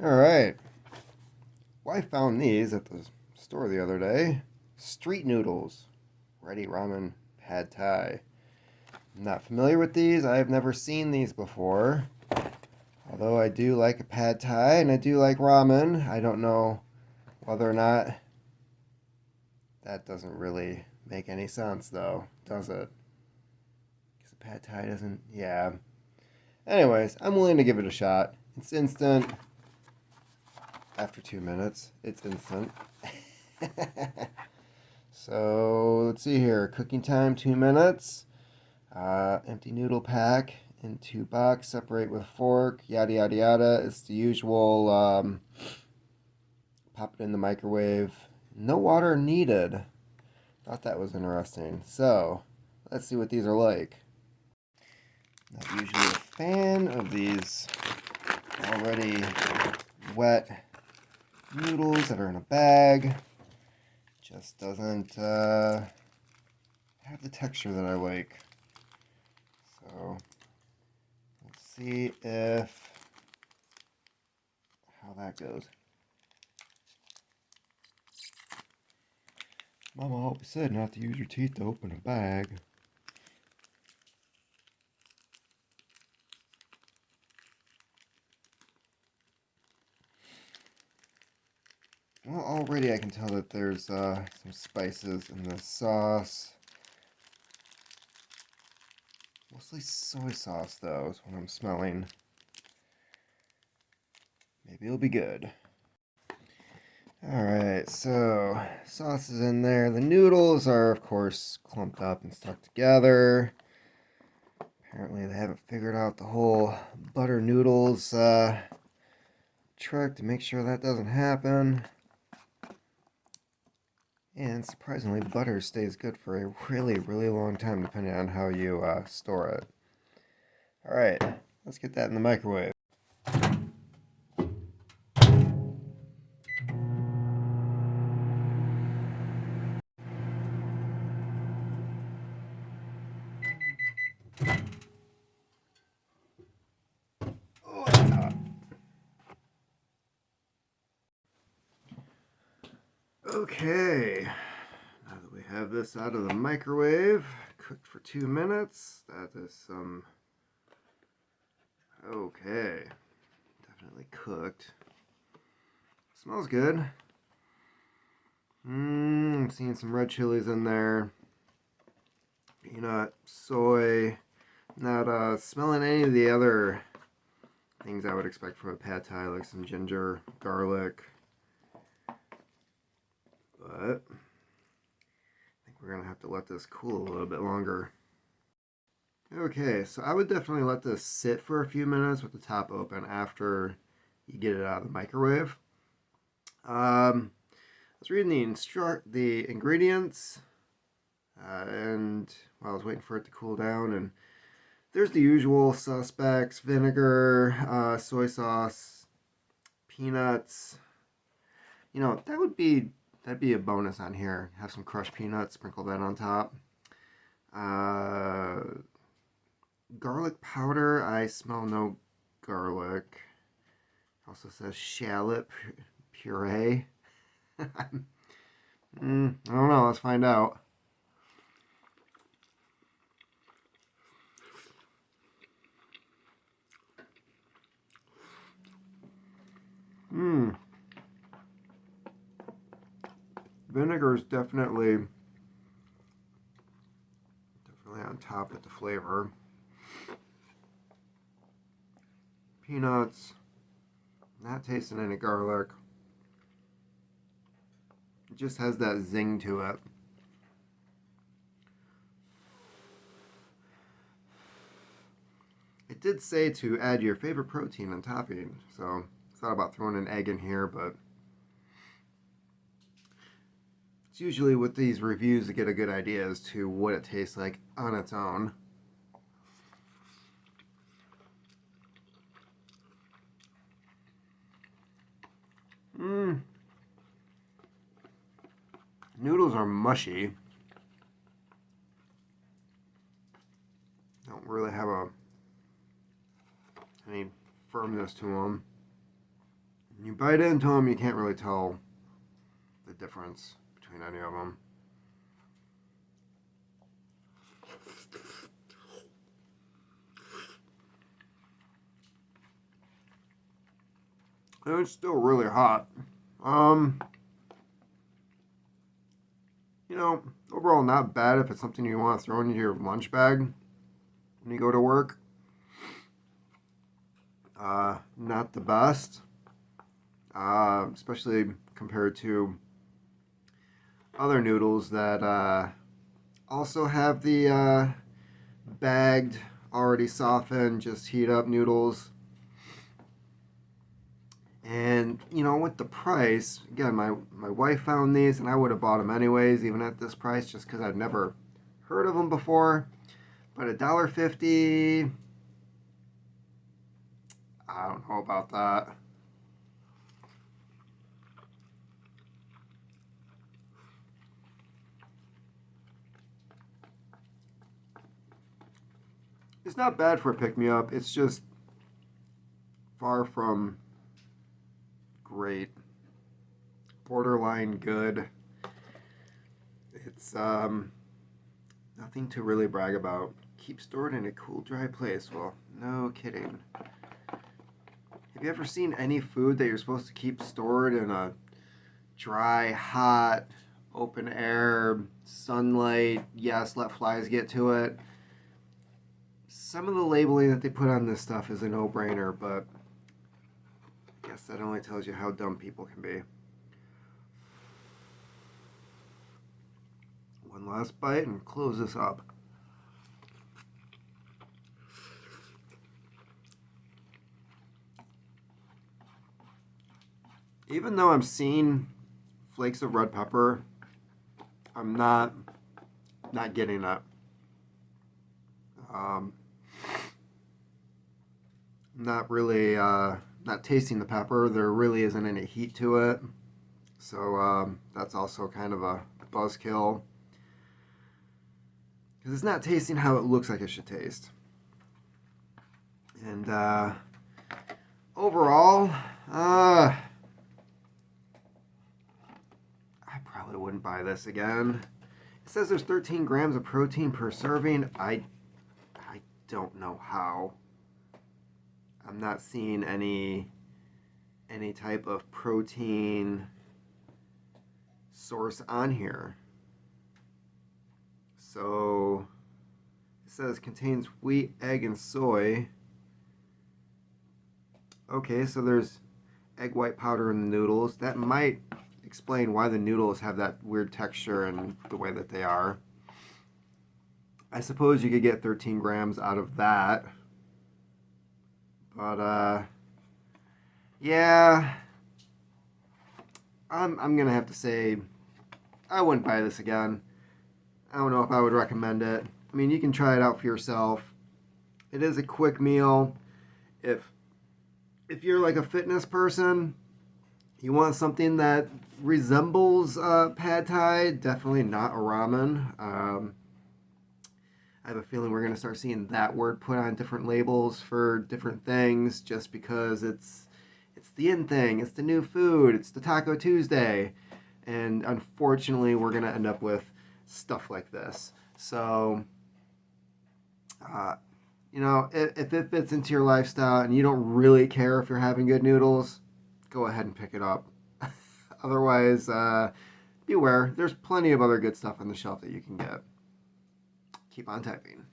Alright. Well, I found these at the store the other day. Street noodles. Ready ramen pad thai. I'm not familiar with these. I have never seen these before. Although I do like a pad thai and I do like ramen. I don't know whether or not that doesn't really make any sense though, does it? Because the pad thai doesn't. Yeah. Anyways, I'm willing to give it a shot. It's instant. After 2 minutes, it's instant. So let's see here. Cooking time 2 minutes. Empty noodle pack into box. Separate with fork. Yada yada yada. It's the usual. Pop it in the microwave. No water needed. Thought that was interesting. So let's see what these are like. Not usually a fan of these already wet noodles that are in a bag. Just doesn't have the texture that I like. So let's see how that goes. Mama always said not to use your teeth to open a bag. Well, already I can tell that there's some spices in the sauce. Mostly soy sauce, though, is what I'm smelling. Maybe it'll be good. Alright, so sauce is in there. The noodles are, of course, clumped up and stuck together. Apparently they haven't figured out the whole butter noodles trick to make sure that doesn't happen. And surprisingly, butter stays good for a really, really long time depending on how you store it. Alright, let's get that in the microwave. Oh, that's hot. Okay, now that we have this out of the microwave, cooked for 2 minutes, that is some... Okay, definitely cooked. Smells good. I'm seeing some red chilies in there. Peanut, soy. Not smelling any of the other things I would expect from a pad thai, like some ginger, garlic. But I think we're going to have to let this cool a little bit longer. Okay, so I would definitely let this sit for a few minutes with the top open after you get it out of the microwave. I was reading the ingredients, and while I was waiting for it to cool down, and there's the usual suspects: vinegar, soy sauce, peanuts. You know, that'd be a bonus on here. Have some crushed peanuts, sprinkle that on top. Garlic powder. I smell no garlic. Also says shallot puree. I don't know. Let's find out. Vinegar is definitely on top with the flavor. Peanuts. Not tasting any garlic. It just has that zing to it. It did say to add your favorite protein and topping, so I thought about throwing an egg in here, but it's usually with these reviews to get a good idea as to what it tastes like on its own. Noodles are mushy. Don't really have any firmness to them. bite into them, you can't really tell the difference between any of them. And it's still really hot. You know, overall not bad if it's something you want to throw into your lunch bag when you go to work. Not the best, especially compared to other noodles that also have the bagged, already softened, just heat up noodles. And, you know, with the price, again, my wife found these, and I would have bought them anyways, even at this price, just because I'd never heard of them before. But $1.50, I don't know about that. It's not bad for a pick-me-up. It's just far from great. Borderline good. It's nothing to really brag about. Keep stored in a cool, dry place. Well, no kidding. Have you ever seen any food that you're supposed to keep stored in a dry, hot, open air, sunlight? Yes, let flies get to it. Some of the labeling that they put on this stuff is a no-brainer, but I guess that only tells you how dumb people can be. One last bite and close this up. Even though I'm seeing flakes of red pepper, I'm not getting that. Not really, not tasting the pepper. There really isn't any heat to it. So that's also kind of a buzzkill. Because it's not tasting how it looks like it should taste. And overall, I probably wouldn't buy this again. It says there's 13 grams of protein per serving. I don't know how. I'm not seeing any type of protein source on here. So it says contains wheat, egg, and soy. Okay, so there's egg white powder in the noodles. That might explain why the noodles have that weird texture and the way that they are. I suppose you could get 13 grams out of that. But, yeah, I'm going to have to say I wouldn't buy this again. I don't know if I would recommend it. I mean, you can try it out for yourself. It is a quick meal. If you're like a fitness person, you want something that resembles pad thai, definitely not a ramen. I have a feeling we're going to start seeing that word put on different labels for different things just because it's the in thing, it's the new food, it's the Taco Tuesday. And unfortunately, we're going to end up with stuff like this. So, you know, if it fits into your lifestyle and you don't really care if you're having good noodles, go ahead and pick it up. Otherwise, beware. There's plenty of other good stuff on the shelf that you can get. Keep on typing.